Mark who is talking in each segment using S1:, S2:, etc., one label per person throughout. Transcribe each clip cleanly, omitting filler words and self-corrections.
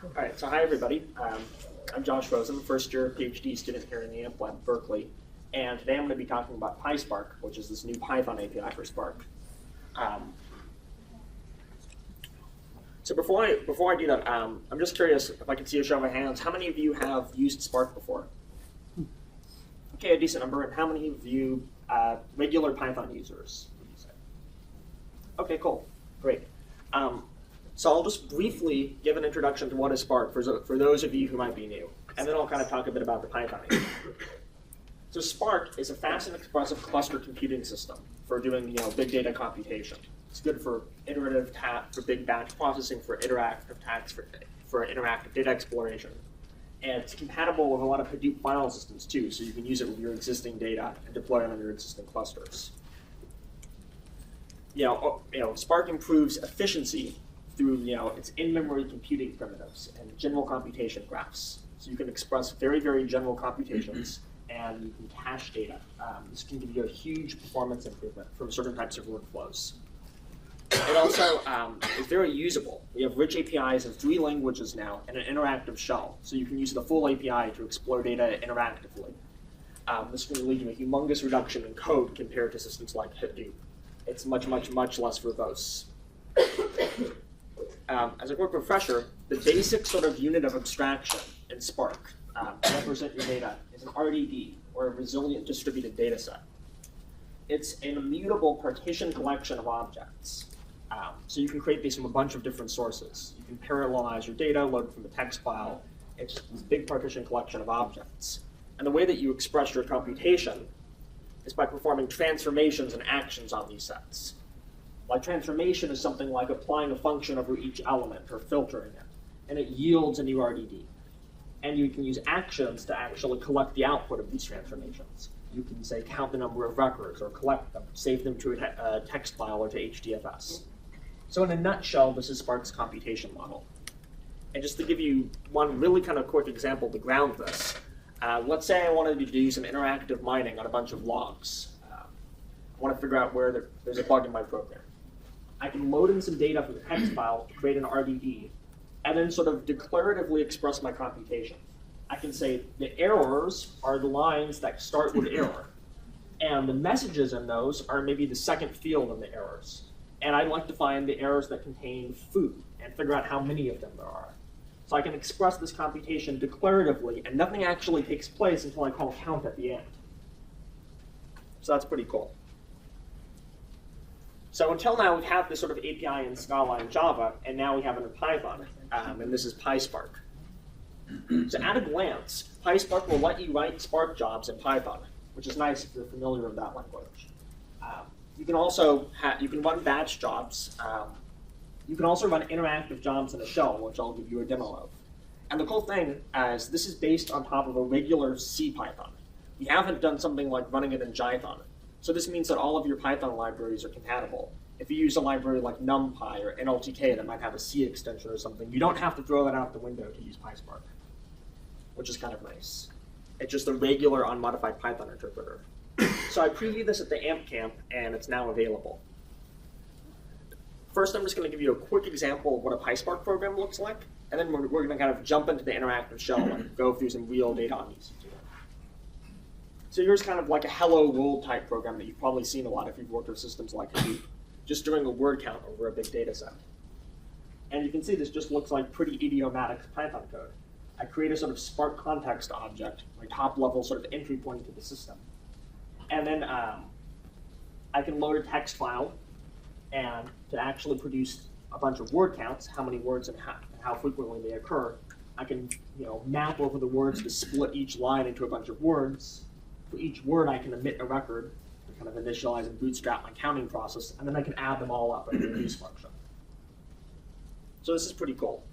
S1: All right, so hi everybody. I'm Josh Rosen, first year PhD student here in the Amp Lab, Berkeley. And today I'm going to be talking about PySpark, which is this new Python API for Spark. So before I do that, I'm just curious if I can see a show of hands. How many of you have used Spark before? Okay, a decent number. And how many of you regular Python users, would you say? Okay, cool. Great. So I'll just briefly give an introduction to what is Spark for those of you who might be new. And then I'll kind of talk a bit about the Python API. So Spark is a fast and expressive cluster computing system for doing big data computation. It's good for iterative tasks, for big batch processing, for interactive tasks, for interactive data exploration. And it's compatible with a lot of Hadoop file systems too, so you can use it with your existing data and deploy it on your existing clusters. Spark improves efficiency through its in-memory computing primitives and general computation graphs. So you can express very, very general computations and you can cache data. This can give you a huge performance improvement from certain types of workflows. It also is very usable. We have rich APIs in 3 languages now and an interactive shell. So you can use the full API to explore data interactively. This can lead to a humongous reduction in code compared to systems like Hadoop. It's much, much, much less verbose. As a quick refresher, the basic sort of unit of abstraction in Spark to represent your data is an RDD, or a resilient distributed data set. It's an immutable partition collection of objects. So you can create these from a bunch of different sources. You can parallelize your data, load it from a text file. It's this big partition collection of objects. And the way that you express your computation is by performing transformations and actions on these sets. Like transformation is something like applying a function over each element or filtering it, and it yields a new RDD. And you can use actions to actually collect the output of these transformations. You can say count the number of records or collect them, save them to a text file or to HDFS. So in a nutshell, this is Spark's computation model. And just to give you one really kind of quick example to ground this, let's say I wanted to do some interactive mining on a bunch of logs. I want to figure out where there's a bug in my program. I can load in some data from the text file to create an RDD, and then sort of declaratively express my computation. I can say the errors are the lines that start with error, and the messages in those are maybe the second field in the errors. And I'd like to find the errors that contain food and figure out how many of them there are. So I can express this computation declaratively, and nothing actually takes place until I call count at the end. So that's pretty cool. So until now, we've had this sort of API in Scala and Java, and now we have it in Python, and this is PySpark. So at a glance, PySpark will let you write Spark jobs in Python, which is nice if you're familiar with that language. You can also run batch jobs. You can also run interactive jobs in a shell, which I'll give you a demo of. And the cool thing is this is based on top of a regular C Python. We haven't done something like running it in Jython. So this means that all of your Python libraries are compatible. If you use a library like NumPy or NLTK that might have a C extension or something, you don't have to throw that out the window to use PySpark, which is kind of nice. It's just a regular unmodified Python interpreter. So I previewed this at the AMP camp, and it's now available. First, I'm just going to give you a quick example of what a PySpark program looks like, and then we're going to kind of jump into the interactive shell and go through some real data on EC2. So here's kind of like a hello world type program that you've probably seen a lot if you've worked with systems like Hadoop, just doing a word count over a big data set. And you can see this just looks like pretty idiomatic Python code. I create a sort of Spark context object, my top level sort of entry point to the system. And then I can load a text file, and to actually produce a bunch of word counts, how many words and how frequently they occur, I can map over the words to split each line into a bunch of words. For each word, I can emit a record to kind of initialize and bootstrap my counting process, and then I can add them all up in a reduce function. So this is pretty cool.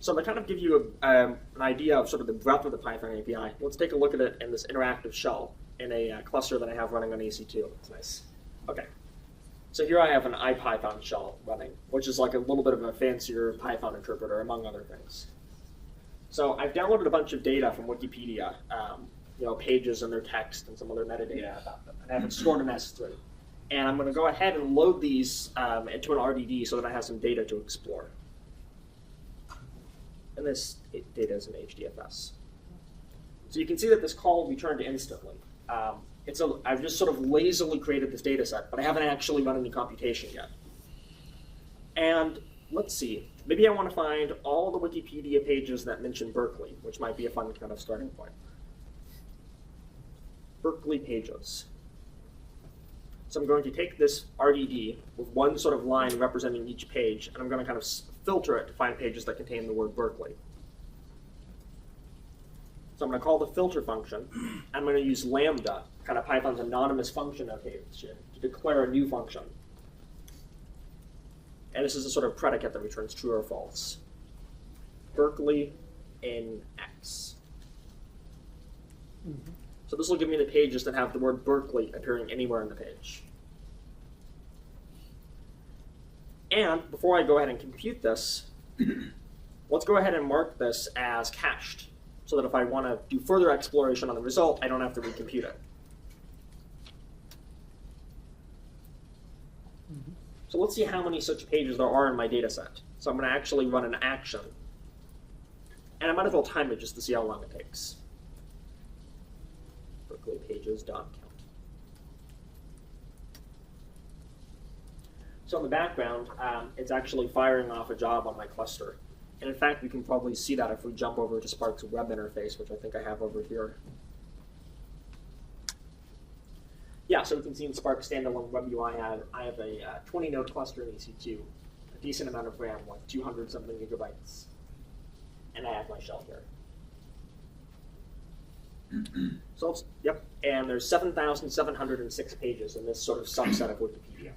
S1: So to kind of give you an idea of sort of the breadth of the Python API, let's take a look at it in this interactive shell in a cluster that I have running on EC2. It's nice. Okay. So here I have an IPython shell running, which is like a little bit of a fancier Python interpreter, among other things. So I've downloaded a bunch of data from Wikipedia, pages and their text and some other metadata about them, and I have it stored in S3. And I'm going to go ahead and load these into an RDD so that I have some data to explore. and this data is in HDFS. So you can see that this call returned instantly. I've just sort of lazily created this data set, but I haven't actually run any computation yet. And let's see, maybe I want to find all the Wikipedia pages that mention Berkeley, which might be a fun kind of starting point. Berkeley pages. So I'm going to take this RDD with one sort of line representing each page, and I'm going to kind of filter it to find pages that contain the word Berkeley. So I'm going to call the filter function. I'm going to use lambda, kind of Python's anonymous function notation, to declare a new function. And this is a sort of predicate that returns true or false. Berkeley in X. Mm-hmm. So this will give me the pages that have the word Berkeley appearing anywhere in the page. And before I go ahead and compute this, let's go ahead and mark this as cached, so that if I want to do further exploration on the result, I don't have to recompute it. Mm-hmm. So let's see how many such pages there are in my data set. So I'm going to actually run an action. And I might as well time it just to see how long it takes. Berkeley pages.count. So in the background, it's actually firing off a job on my cluster. And in fact, we can probably see that if we jump over to Spark's web interface, which I think I have over here. Yeah, so we can see in Spark standalone web UI, I have a 20-node cluster in EC2, a decent amount of RAM, like 200-something gigabytes. And I have my shell here. So, yep, and there's 7,706 pages in this sort of subset of Wikipedia.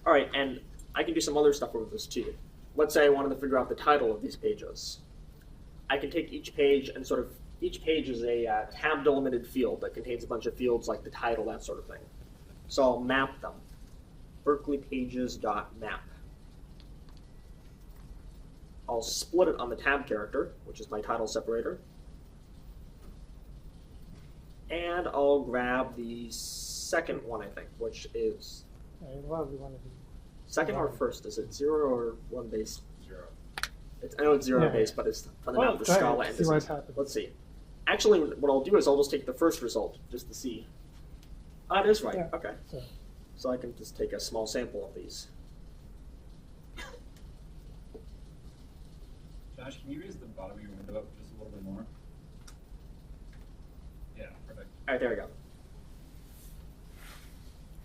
S1: All right, and I can do some other stuff with this too. Let's say I wanted to figure out the title of these pages. I can take each page and sort of, each page is a tab delimited field that contains a bunch of fields like the title, that sort of thing. So I'll map them. berkeleypages.map. I'll split it on the tab character, which is my title separator. And I'll grab the second one, I think, which is... Second or first? Is it 0 or 1 base? 0. I know it's 0 base, but it's fundamental to Scala indices. Let's see. Actually, what I'll do is I'll just take the first result just to see. Ah, it is right. Yeah. Okay. So I can just take a small sample of these.
S2: Josh, can you raise the bottom of your window up just a little bit more? Yeah, perfect.
S1: All right, there we go.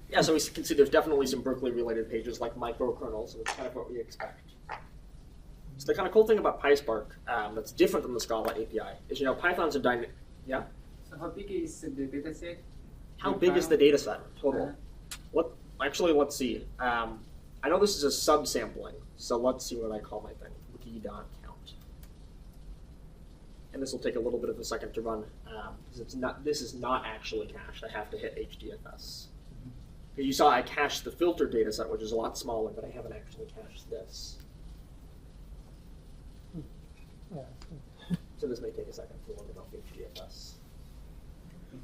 S1: Yeah, so we can see there's definitely some Berkeley-related pages like microkernels, and it's kind of what we expect. So the kind of cool thing about PySpark that's different than the Scala API is, Python's a dynamic. Yeah?
S3: So how big is the data set?
S1: How big is the data set total? Actually, let's see. I know this is a subsampling, so let's see what I call my thing. Wiki.count. And this will take a little bit of a second to run, because this is not actually cached. I have to hit HDFS. You saw I cached the filter data set, which is a lot smaller, but I haven't actually cached this.
S4: Yeah.
S1: So this may take a second to learn about HDFS.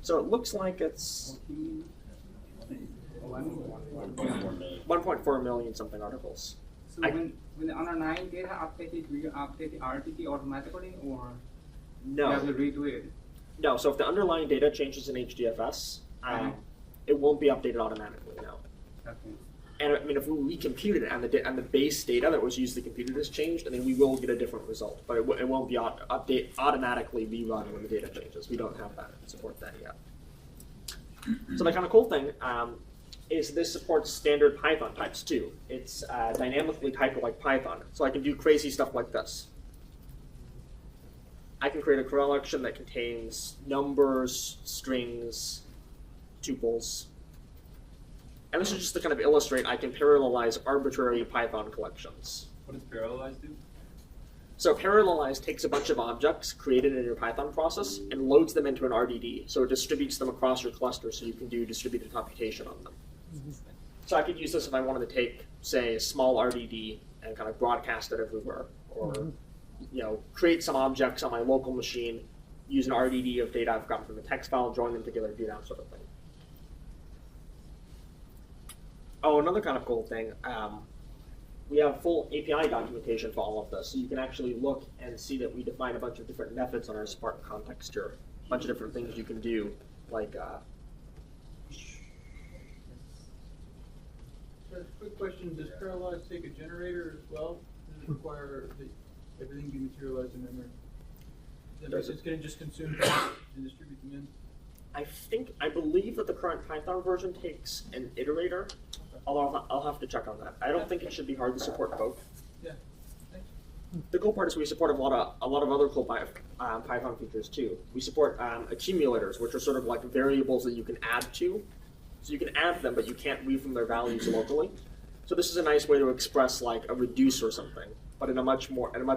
S1: So it looks like it's 1.4 million something articles.
S3: So when the underlying data updated, will you update the RDD automatically, or
S1: no.
S3: you have to redo it?
S1: No, so if the underlying data changes in HDFS, it won't be updated automatically, no.
S3: Okay.
S1: And I mean, if we recompute it and the base data that was used to compute it is changed, and then we will get a different result. But it won't be automatically rerun when the data changes. We don't have that support that yet. So the kind of cool thing is this supports standard Python types too. It's dynamically typed like Python, so I can do crazy stuff like this. I can create a collection that contains numbers, strings, tuples. And this is just to kind of illustrate I can parallelize arbitrary Python collections.
S2: What does parallelize do?
S1: So parallelize takes a bunch of objects created in your Python process and loads them into an RDD. So it distributes them across your cluster so you can do distributed computation on them. Mm-hmm. So I could use this if I wanted to take, say, a small RDD and kind of broadcast it everywhere, or create some objects on my local machine, use an RDD of data I've gotten from a text file, join them together, do that sort of thing. Oh, another kind of cool thing. we have full API documentation for all of this. So you can actually look and see that we define a bunch of different methods on our Spark context here. A bunch of different things you can do, like
S4: quick question, does parallelize take a generator as well? Does it require that everything be materialized in memory? Does it going to just consume tasks and distribute them in?
S1: I believe that the current Python version takes an iterator, although I'll have to check on that. I don't think it should be hard to support both.
S4: Yeah, thanks.
S1: The cool part is we support a lot of other cool Python features too. We support accumulators, which are sort of like variables that you can add to. So you can add them, but you can't read from their values locally. So this is a nice way to express like a reduce or something, but in a much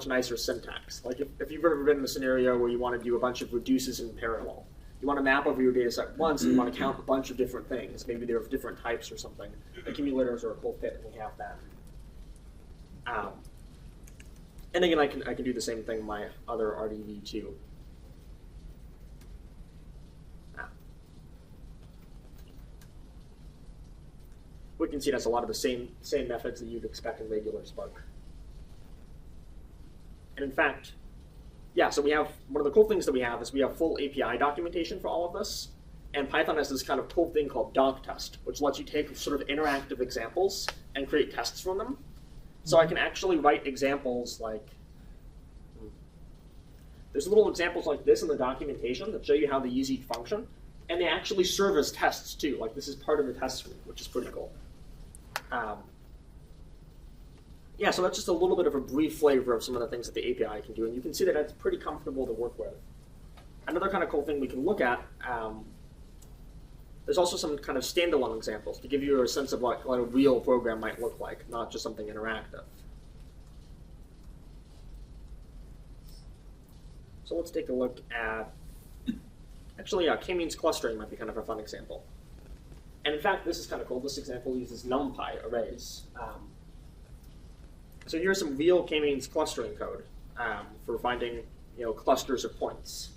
S1: nicer syntax. Like if you've ever been in a scenario where you want to do a bunch of reduces in parallel, you want to map over your data set once, and you want to count a bunch of different things. Maybe they're of different types or something. Accumulators are a cool fit, and we have that. And again, I can do the same thing in my other RDV too. We can see it has a lot of the same methods that you'd expect in regular Spark. And in fact, yeah, so we have, one of the cool things that we have is we have full API documentation for all of this. And Python has this kind of cool thing called doctest, which lets you take sort of interactive examples and create tests from them. So I can actually write examples like, there's little examples like this in the documentation that show you how they use each function. And they actually serve as tests too. Like this is part of the test suite, which is pretty cool. Yeah, so that's just a little bit of a brief flavor of some of the things that the API can do. And you can see that it's pretty comfortable to work with. Another kind of cool thing we can look at, there's also some kind of standalone examples to give you a sense of what a real program might look like, not just something interactive. So let's take a look at, actually, k-means clustering might be kind of a fun example. And in fact, this is kind of cool. This example uses NumPy arrays. So here's some real k-means clustering code for finding clusters of points.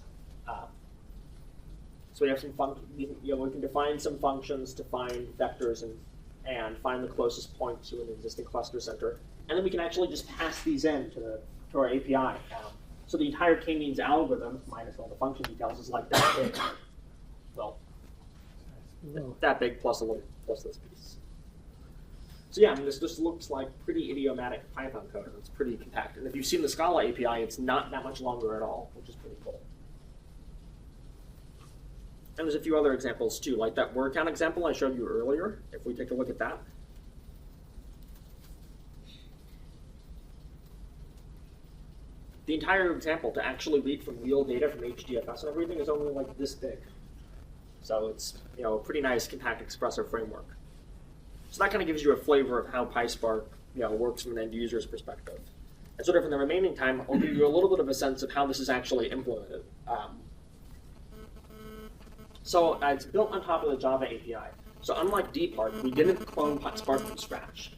S1: So we have some we can define some functions to find vectors and find the closest point to an existing cluster center. And then we can actually just pass these in to our API. So the entire k-means algorithm, minus all the function details, is like that big. Well, that big plus this piece. So yeah, I mean, this just looks like pretty idiomatic Python code. It's pretty compact. And if you've seen the Scala API, it's not that much longer at all, which is pretty cool. And there's a few other examples too, like that word count example I showed you earlier. If we take a look at that. The entire example to actually read from real data from HDFS and everything is only like this big. So it's a pretty nice compact expressor framework. So that kind of gives you a flavor of how PySpark works from an end user's perspective. And sort of in the remaining time, I'll give you a little bit of a sense of how this is actually implemented. So it's built on top of the Java API. So unlike dpark, we didn't clone Spark from scratch.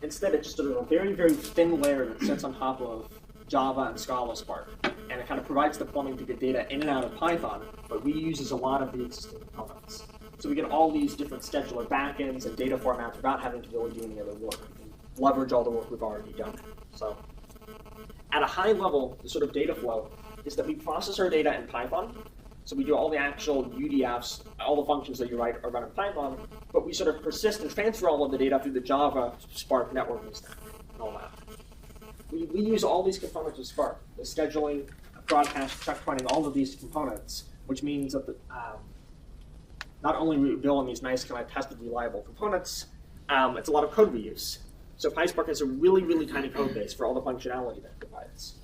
S1: Instead, it's just sort of a very, very thin layer that sits on top of Java and Scala Spark. And it kind of provides the plumbing to get data in and out of Python, but reuses a lot of the existing components. So we get all these different scheduler backends and data formats without having to really do any other work. We can leverage all the work we've already done. So at a high level, the sort of data flow is that we process our data in Python. So we do all the actual UDFs, all the functions that you write are run in Python, but we sort of persist and transfer all of the data through the Java Spark networking stack and all that. We use all these components of Spark, the scheduling, broadcast, checkpointing, all of these components, which means that not only we build on these nice kind of tested, reliable components, it's a lot of code reuse. So PySpark has a really, really tiny code base for all the functionality that it provides.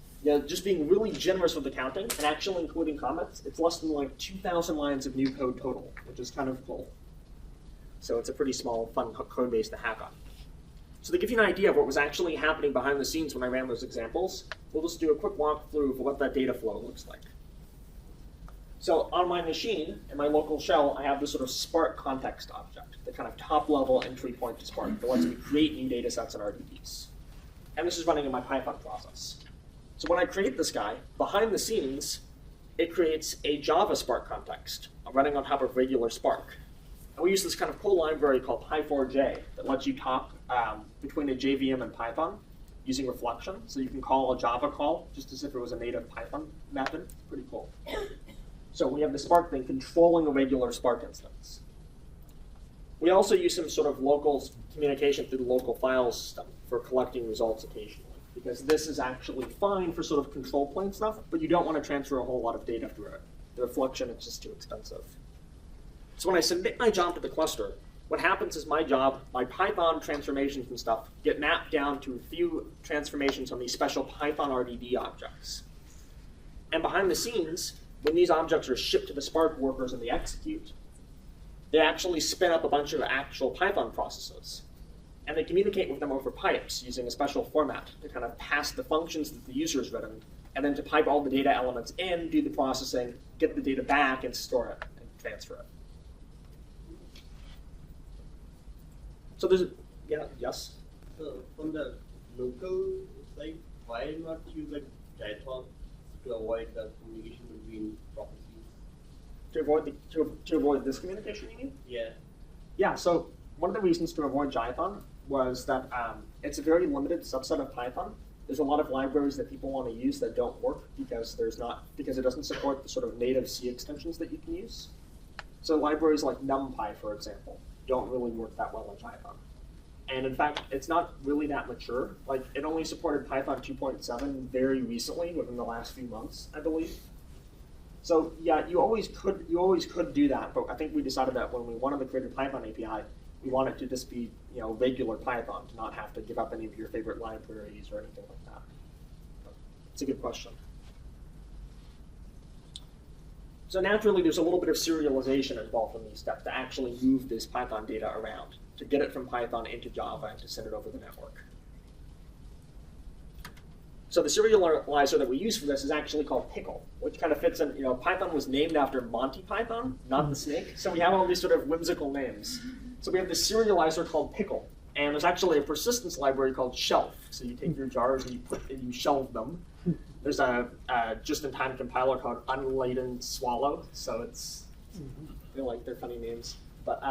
S1: Just being really generous with the counting and actually including comments, it's less than like 2,000 lines of new code total, which is kind of cool. So it's a pretty small, fun code base to hack on. So to give you an idea of what was actually happening behind the scenes when I ran those examples, we'll just do a quick walkthrough of what that data flow looks like. So on my machine, in my local shell, I have this sort of Spark context object, the kind of top-level entry point to Spark that lets me create new data sets and RDBs. And this is running in my Python process. So when I create this guy, behind the scenes, it creates a Java Spark context running on top of regular Spark. And we use this kind of cool library called Py4j that lets you talk between a JVM and Python using reflection. So you can call a Java call just as if it was a native Python method. Pretty cool. So we have the Spark thing controlling a regular Spark instance. We also use some sort of local communication through the local file system for collecting results occasionally, because this is actually fine for sort of control plane stuff, but you don't want to transfer a whole lot of data through it. The reflection is just too expensive. So when I submit my job to the cluster, what happens is my Python transformations and stuff get mapped down to a few transformations on these special Python RDD objects. And behind the scenes, when these objects are shipped to the Spark workers and they execute, they actually spin up a bunch of actual Python processes. And they communicate with them over pipes using a special format to kind of pass the functions that the user has written, and then to pipe all the data elements in, do the processing, get the data back, and store it and transfer it. So there's, yes?
S5: So from the local side, why not use like Python to avoid the communication between processes?
S1: To avoid this communication, you mean?
S5: Yeah.
S1: Yeah, so one of the reasons to avoid Python was that it's a very limited subset of Python. There's a lot of libraries that people want to use that don't work because it doesn't support the sort of native C extensions that you can use. So libraries like NumPy, for example, don't really work that well in Python. And in fact, it's not really that mature. Like, it only supported Python 2.7 very recently, within the last few months, I believe. So yeah, you always could do that, but I think we decided that when we wanted to create a Python API, we want it to just be regular Python, to not have to give up any of your favorite libraries or anything like that. It's a good question. So naturally, there's a little bit of serialization involved in these steps to actually move this Python data around, to get it from Python into Java and to send it over the network. So the serializer that we use for this is actually called Pickle, which kind of fits in, Python was named after Monty Python, not the snake. So we have all these sort of whimsical names. So we have this serializer called Pickle, and there's actually a persistence library called Shelf. So you take your jars and you shelve them. There's a just-in-time compiler called Unladen Swallow, so it's, I feel like they're funny names. But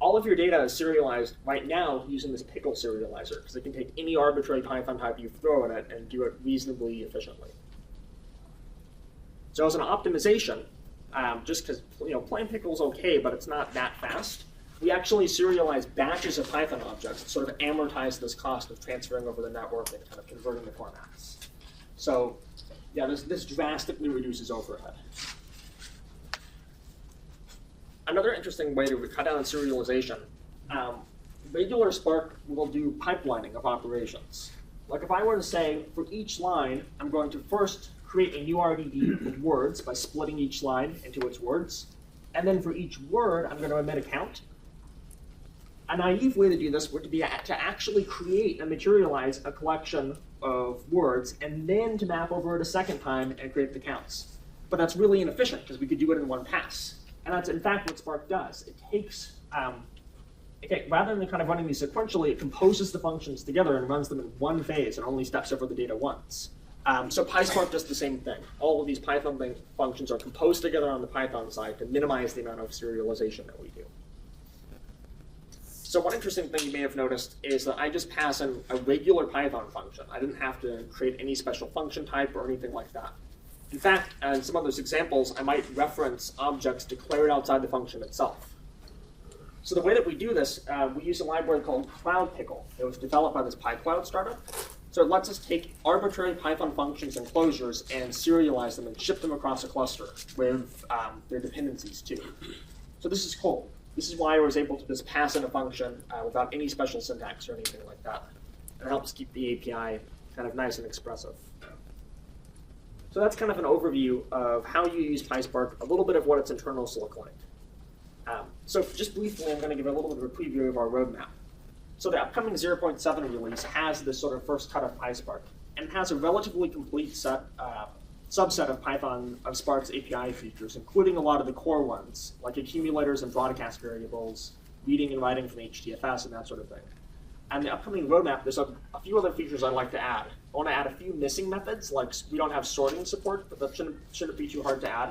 S1: all of your data is serialized right now using this Pickle serializer, because it can take any arbitrary Python type you throw in it and do it reasonably efficiently. So as an optimization, just because plain Pickle is okay, but it's not that fast, we actually serialize batches of Python objects to sort of amortize this cost of transferring over the network and kind of converting the formats. So yeah, this drastically reduces overhead. Another interesting way to cut down on serialization, regular Spark will do pipelining of operations. Like if I were to say, for each line, I'm going to first create a new RDD with words by splitting each line into its words, and then for each word, I'm going to emit a count. A naive way to do this would be to actually create and materialize a collection of words, and then to map over it a second time and create the counts. But that's really inefficient, because we could do it in one pass. And that's in fact what Spark does. It takes, rather than kind of running these sequentially, it composes the functions together and runs them in one phase and only steps over the data once. So PySpark does the same thing. All of these Python functions are composed together on the Python side to minimize the amount of serialization that we do. So one interesting thing you may have noticed is that I just pass in a regular Python function. I didn't have to create any special function type or anything like that. In fact, in some of those examples, I might reference objects declared outside the function itself. So the way that we do this, we use a library called Pickle. It was developed by this PyCloud startup. So it lets us take arbitrary Python functions and closures and serialize them and ship them across a cluster with their dependencies too. So this is cool. This is why I was able to just pass in a function without any special syntax or anything like that. It helps keep the API kind of nice and expressive. So that's kind of an overview of how you use PySpark, a little bit of what its internals look like. So just briefly, I'm going to give a little bit of a preview of our roadmap. So the upcoming 0.7 release has this sort of first cut of PySpark, and it has a relatively complete subset of Spark's API features, including a lot of the core ones, like accumulators and broadcast variables, reading and writing from HDFS, and that sort of thing. And the upcoming roadmap, there's a few other features I'd like to add. I want to add a few missing methods, like we don't have sorting support, but that shouldn't be too hard to add.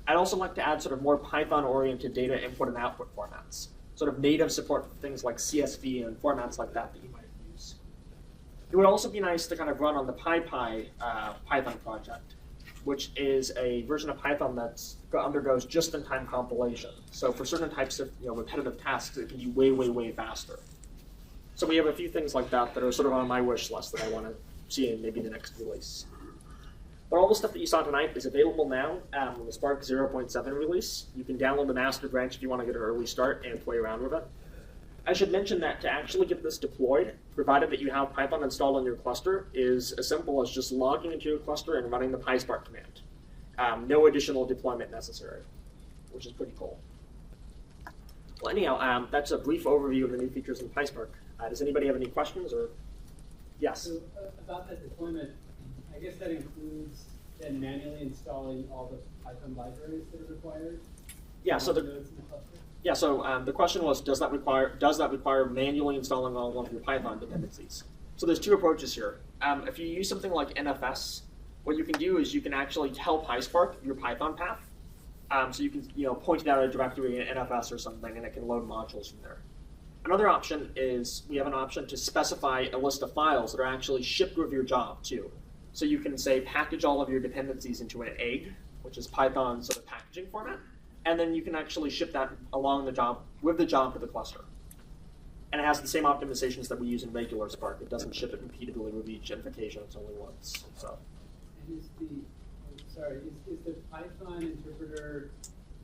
S1: I'd also like to add sort of more Python-oriented data input and output formats, sort of native support for things like CSV and formats like that you might use. It would also be nice to kind of run on the PyPy Python project, which is a version of Python that undergoes just-in-time compilation. So for certain types of repetitive tasks, it can be way, way, way faster. So we have a few things like that that are sort of on my wish list that I want to see in maybe the next release. But all the stuff that you saw tonight is available now in the Spark 0.7 release. You can download the master branch if you want to get an early start and play around with it. I should mention that to actually get this deployed, provided that you have Python installed on your cluster, is as simple as just logging into your cluster and running the PySpark command. No additional deployment necessary, which is pretty cool. Well, anyhow, that's a brief overview of the new features in PySpark. Does anybody have any questions? Or yes?
S6: So, about that deployment, I guess that includes then manually installing all the Python libraries that are required?
S1: Yeah. So
S6: nodes in the cluster?
S1: Yeah, so the question was, does that require manually installing all of your Python dependencies? So there's two approaches here. If you use something like NFS, what you can do is you can actually tell PySpark your Python path. So you can point it out a directory in NFS or something, and it can load modules from there. Another option is we have an option to specify a list of files that are actually shipped with your job too. So you can say package all of your dependencies into an egg, which is Python's sort of packaging format. And then you can actually ship that along the job, with the job to the cluster. And it has the same optimizations that we use in regular Spark. It doesn't ship it repeatedly with each invocation, it's only once. So.
S6: And is the Python interpreter,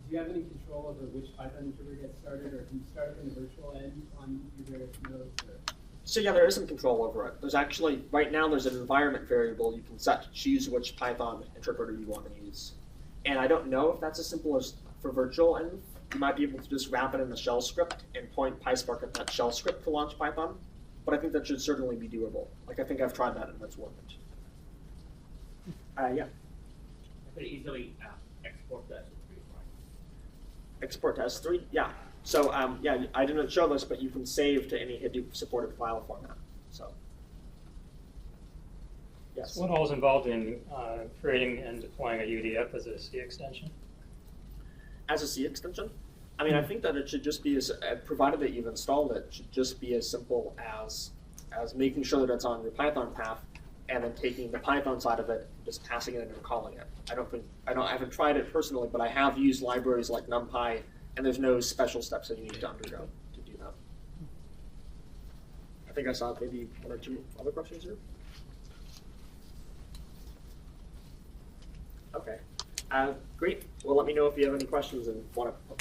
S6: do you have any control over which Python interpreter gets started, or can you start from the virtual end on your various nodes? Or?
S1: So yeah, there is some control over it. There's actually, right now there's an environment variable you can set to choose which Python interpreter you want to use. And I don't know if that's as simple as for virtual env. You might be able to just wrap it in the shell script and point PySpark at that shell script to launch Python. But I think that should certainly be doable. Like I think I've tried that and that's worked. Yeah.
S5: I could easily export that to PySpark.
S1: Export to S3? Yeah. So yeah, I didn't show this, but you can save to any Hadoop supported file format. So yes.
S7: So what all is involved in creating and deploying a UDF as a C extension?
S1: As a C extension? I mean, I think that it should just be, provided that you've installed it, it should just be as simple as making sure that it's on your Python path and then taking the Python side of it, just passing it in and calling it. I haven't tried it personally, but I have used libraries like NumPy, and there's no special steps that you need to undergo to do that. I think I saw maybe one or two other questions here. Okay. Great. Well, let me know if you have any questions and want to